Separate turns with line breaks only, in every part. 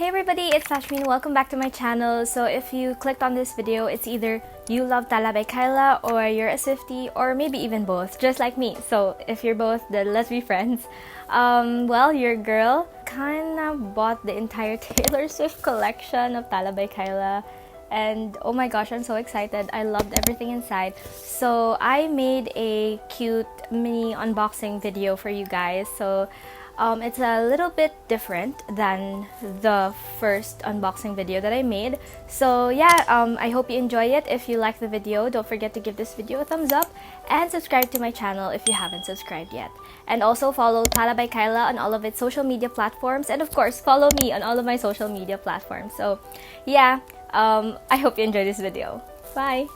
Hey everybody, it's Ashmin. Welcome back to my channel. So if you clicked on this video, it's either you love Tala by Kyla or you're a Swiftie or maybe even both, just like me. So if you're both, then let's be friends. Well, your girl kinda bought the entire Taylor Swift collection of Tala by Kyla. And oh my gosh, I'm so excited. I loved everything inside. So I made a cute mini unboxing video for you guys. So it's a little bit different than the first unboxing video that I made. So yeah, I hope you enjoy it. If you like the video, don't forget to give this video a thumbs up and subscribe to my channel if you haven't subscribed yet. And also follow Tala by Kyla on all of its social media platforms, and of course follow me on all of my social media platforms. So yeah, I hope you enjoy this video. Bye!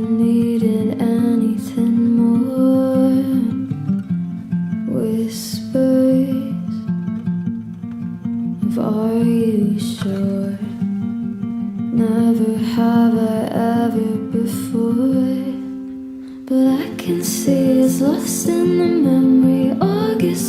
needed anything more. Whispers of are you sure? Never have I ever before, but I can see it's lost in the memory. August